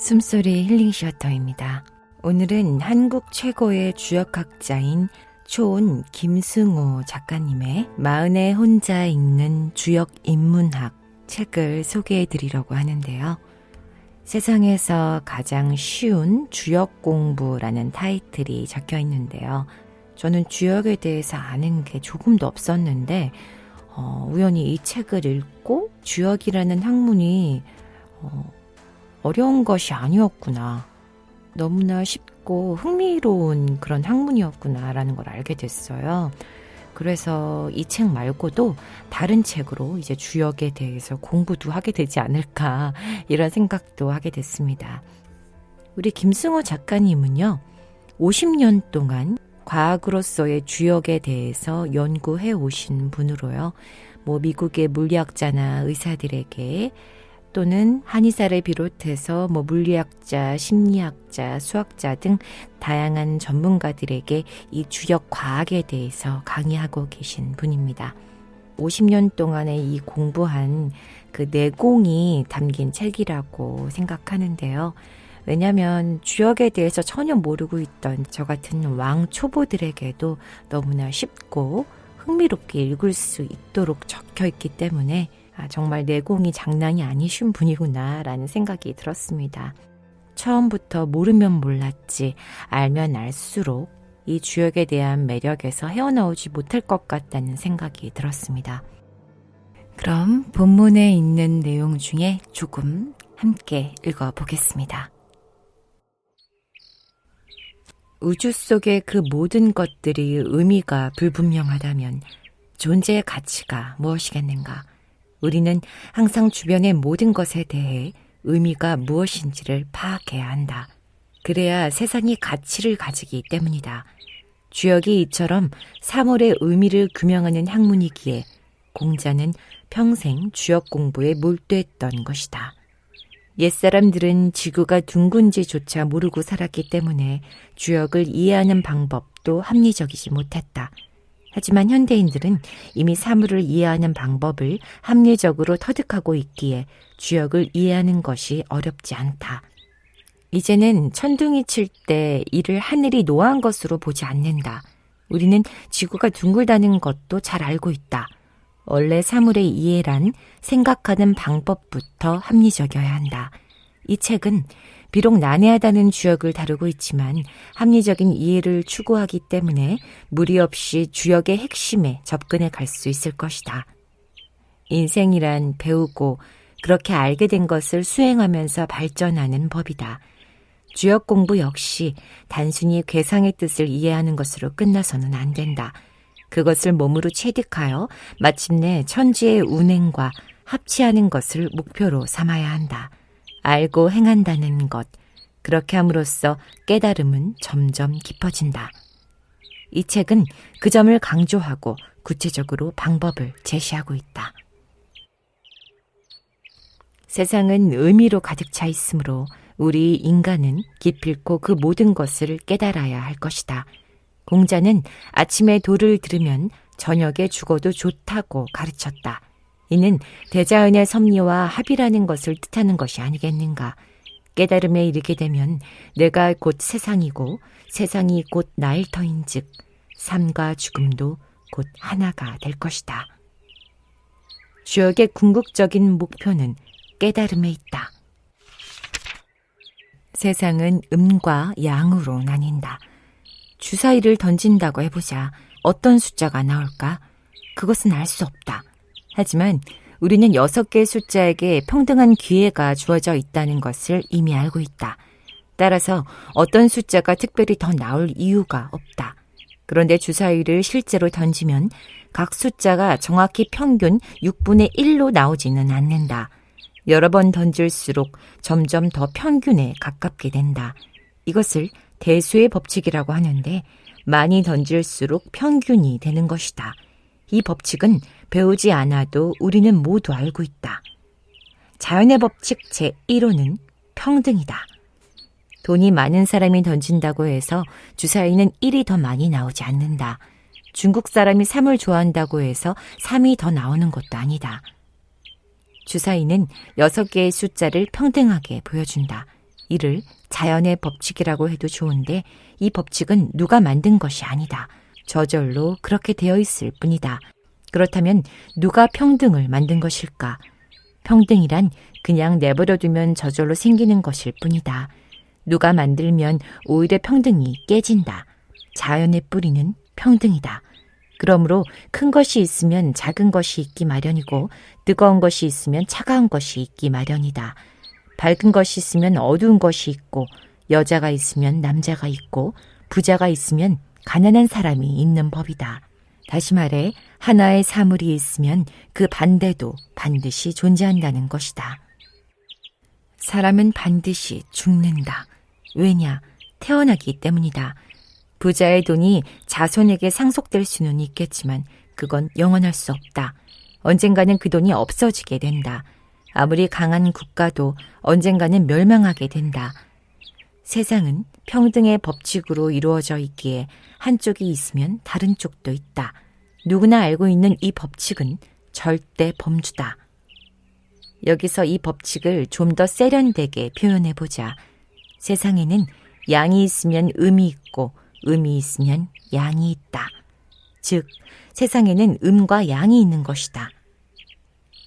숨소리 힐링 셔터입니다. 오늘은 한국 최고의 주역학자인 초온 김승호 작가님의 마흔에 혼자 읽는 주역 인문학 책을 소개해 드리려고 하는데요. 세상에서 가장 쉬운 주역 공부라는 타이틀이 적혀 있는데요. 저는 주역에 대해서 아는 게 조금도 없었는데 우연히 이 책을 읽고 주역이라는 학문이 어려운 것이 아니었구나. 너무나 쉽고 흥미로운 그런 학문이었구나라는 걸 알게 됐어요. 그래서 이 책 말고도 다른 책으로 이제 주역에 대해서 공부도 하게 되지 않을까 이런 생각도 하게 됐습니다. 우리 김승호 작가님은요, 50년 동안 과학으로서의 주역에 대해서 연구해 오신 분으로요. 미국의 물리학자나 의사들에게 또는 한의사를 비롯해서 물리학자, 심리학자, 수학자 등 다양한 전문가들에게 이 주역 과학에 대해서 강의하고 계신 분입니다. 50년 동안에 이 공부한 그 내공이 담긴 책이라고 생각하는데요. 왜냐하면 주역에 대해서 전혀 모르고 있던 저 같은 왕초보들에게도 너무나 쉽고 흥미롭게 읽을 수 있도록 적혀 있기 때문에 정말 내공이 장난이 아니신 분이구나 라는 생각이 들었습니다. 처음부터 모르면 몰랐지 알면 알수록 이 주역에 대한 매력에서 헤어나오지 못할 것 같다는 생각이 들었습니다. 그럼 본문에 있는 내용 중에 조금 함께 읽어보겠습니다. 우주 속의 그 모든 것들이 의미가 불분명하다면 존재의 가치가 무엇이겠는가? 우리는 항상 주변의 모든 것에 대해 의미가 무엇인지를 파악해야 한다. 그래야 세상이 가치를 가지기 때문이다. 주역이 이처럼 사물의 의미를 규명하는 학문이기에 공자는 평생 주역 공부에 몰두했던 것이다. 옛사람들은 지구가 둥근지조차 모르고 살았기 때문에 주역을 이해하는 방법도 합리적이지 못했다. 하지만 현대인들은 이미 사물을 이해하는 방법을 합리적으로 터득하고 있기에 주역을 이해하는 것이 어렵지 않다. 이제는 천둥이 칠 때 이를 하늘이 노한 것으로 보지 않는다. 우리는 지구가 둥글다는 것도 잘 알고 있다. 원래 사물의 이해란 생각하는 방법부터 합리적이어야 한다. 이 책은 비록 난해하다는 주역을 다루고 있지만 합리적인 이해를 추구하기 때문에 무리 없이 주역의 핵심에 접근해 갈 수 있을 것이다. 인생이란 배우고 그렇게 알게 된 것을 수행하면서 발전하는 법이다. 주역 공부 역시 단순히 괴상의 뜻을 이해하는 것으로 끝나서는 안 된다. 그것을 몸으로 체득하여 마침내 천지의 운행과 합치하는 것을 목표로 삼아야 한다. 알고 행한다는 것, 그렇게 함으로써 깨달음은 점점 깊어진다. 이 책은 그 점을 강조하고 구체적으로 방법을 제시하고 있다. 세상은 의미로 가득 차 있으므로 우리 인간은 기필코 그 모든 것을 깨달아야 할 것이다. 공자는 아침에 도를 들으면 저녁에 죽어도 좋다고 가르쳤다. 이는 대자연의 섭리와 합이라는 것을 뜻하는 것이 아니겠는가. 깨달음에 이르게 되면 내가 곧 세상이고 세상이 곧 나일 터인즉 삶과 죽음도 곧 하나가 될 것이다. 주역의 궁극적인 목표는 깨달음에 있다. 세상은 음과 양으로 나뉜다. 주사위를 던진다고 해보자. 어떤 숫자가 나올까? 그것은 알 수 없다. 하지만 우리는 6개의 숫자에게 평등한 기회가 주어져 있다는 것을 이미 알고 있다. 따라서 어떤 숫자가 특별히 더 나올 이유가 없다. 그런데 주사위를 실제로 던지면 각 숫자가 정확히 평균 6분의 1로 나오지는 않는다. 여러 번 던질수록 점점 더 평균에 가깝게 된다. 이것을 대수의 법칙이라고 하는데 많이 던질수록 평균이 되는 것이다. 이 법칙은 배우지 않아도 우리는 모두 알고 있다. 자연의 법칙 제1호는 평등이다. 돈이 많은 사람이 던진다고 해서 주사위는 1이 더 많이 나오지 않는다. 중국 사람이 3을 좋아한다고 해서 3이 더 나오는 것도 아니다. 주사위는 6개의 숫자를 평등하게 보여준다. 이를 자연의 법칙이라고 해도 좋은데 이 법칙은 누가 만든 것이 아니다. 저절로 그렇게 되어 있을 뿐이다. 그렇다면 누가 평등을 만든 것일까? 평등이란 그냥 내버려두면 저절로 생기는 것일 뿐이다. 누가 만들면 오히려 평등이 깨진다. 자연의 뿌리는 평등이다. 그러므로 큰 것이 있으면 작은 것이 있기 마련이고 뜨거운 것이 있으면 차가운 것이 있기 마련이다. 밝은 것이 있으면 어두운 것이 있고 여자가 있으면 남자가 있고 부자가 있으면 가난한 사람이 있는 법이다. 다시 말해 하나의 사물이 있으면 그 반대도 반드시 존재한다는 것이다. 사람은 반드시 죽는다. 왜냐? 태어나기 때문이다. 부자의 돈이 자손에게 상속될 수는 있겠지만 그건 영원할 수 없다. 언젠가는 그 돈이 없어지게 된다. 아무리 강한 국가도 언젠가는 멸망하게 된다. 세상은 평등의 법칙으로 이루어져 있기에 한쪽이 있으면 다른 쪽도 있다. 누구나 알고 있는 이 법칙은 절대 범주다. 여기서 이 법칙을 좀 더 세련되게 표현해보자. 세상에는 양이 있으면 음이 있고 음이 있으면 양이 있다. 즉, 세상에는 음과 양이 있는 것이다.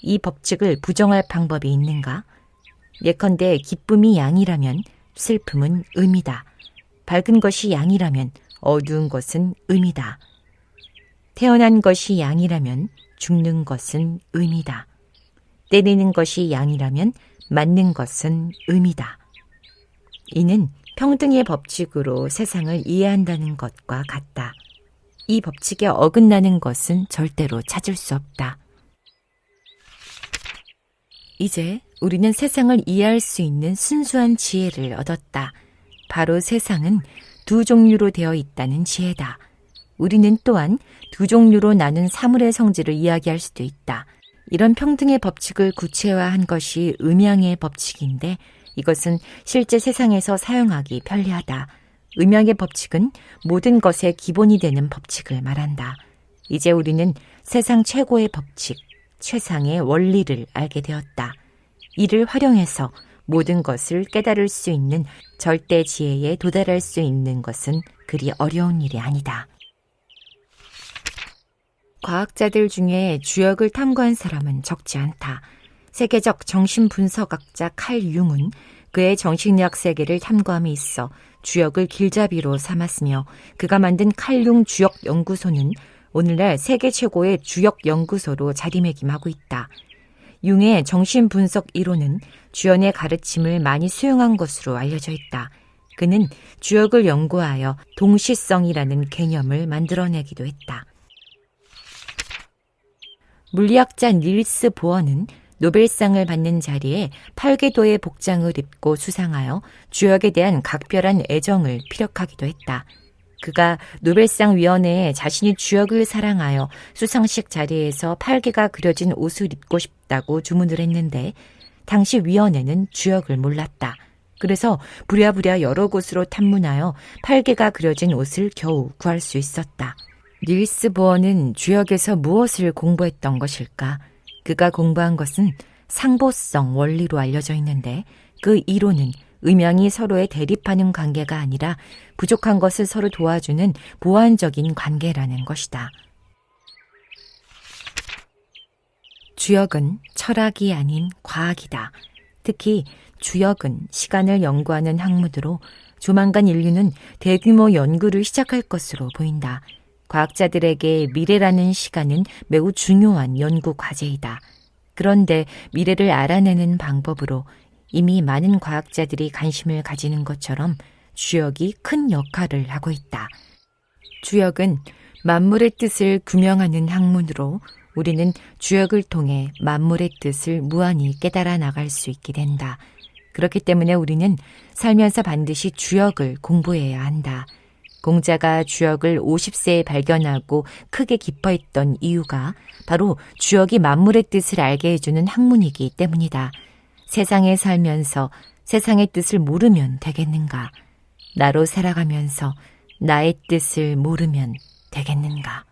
이 법칙을 부정할 방법이 있는가? 예컨대 기쁨이 양이라면 슬픔은 음이다. 밝은 것이 양이라면 어두운 것은 음이다. 태어난 것이 양이라면 죽는 것은 음이다. 때리는 것이 양이라면 맞는 것은 음이다. 이는 평등의 법칙으로 세상을 이해한다는 것과 같다. 이 법칙에 어긋나는 것은 절대로 찾을 수 없다. 이제 우리는 세상을 이해할 수 있는 순수한 지혜를 얻었다. 바로 세상은 두 종류로 되어 있다는 지혜다. 우리는 또한 두 종류로 나눈 사물의 성질을 이야기할 수도 있다. 이런 평등의 법칙을 구체화한 것이 음양의 법칙인데 이것은 실제 세상에서 사용하기 편리하다. 음양의 법칙은 모든 것의 기본이 되는 법칙을 말한다. 이제 우리는 세상 최고의 법칙, 최상의 원리를 알게 되었다. 이를 활용해서 모든 것을 깨달을 수 있는 절대 지혜에 도달할 수 있는 것은 그리 어려운 일이 아니다. 과학자들 중에 주역을 탐구한 사람은 적지 않다. 세계적 정신분석학자 칼 융은 그의 정신의학 세계를 탐구함에 있어 주역을 길잡이로 삼았으며 그가 만든 칼 융 주역 연구소는 오늘날 세계 최고의 주역 연구소로 자리매김하고 있다. 융의 정신분석 이론은 주연의 가르침을 많이 수용한 것으로 알려져 있다. 그는 주역을 연구하여 동시성이라는 개념을 만들어내기도 했다. 물리학자 닐스 보어는 노벨상을 받는 자리에 팔궤도의 복장을 입고 수상하여 주역에 대한 각별한 애정을 피력하기도 했다. 그가 노벨상 위원회에 자신이 주역을 사랑하여 수상식 자리에서 팔개가 그려진 옷을 입고 싶다고 주문을 했는데 당시 위원회는 주역을 몰랐다. 그래서 부랴부랴 여러 곳으로 탐문하여 팔개가 그려진 옷을 겨우 구할 수 있었다. 닐스 보어는 주역에서 무엇을 공부했던 것일까? 그가 공부한 것은 상보성 원리로 알려져 있는데 그 이론은 음양이 서로에 대립하는 관계가 아니라 부족한 것을 서로 도와주는 보완적인 관계라는 것이다. 주역은 철학이 아닌 과학이다. 특히 주역은 시간을 연구하는 학문으로 조만간 인류는 대규모 연구를 시작할 것으로 보인다. 과학자들에게 미래라는 시간은 매우 중요한 연구 과제이다. 그런데 미래를 알아내는 방법으로 이미 많은 과학자들이 관심을 가지는 것처럼 주역이 큰 역할을 하고 있다. 주역은 만물의 뜻을 규명하는 학문으로 우리는 주역을 통해 만물의 뜻을 무한히 깨달아 나갈 수 있게 된다. 그렇기 때문에 우리는 살면서 반드시 주역을 공부해야 한다. 공자가 주역을 50세에 발견하고 크게 기뻐했던 이유가 바로 주역이 만물의 뜻을 알게 해주는 학문이기 때문이다. 세상에 살면서 세상의 뜻을 모르면 되겠는가? 나로 살아가면서 나의 뜻을 모르면 되겠는가?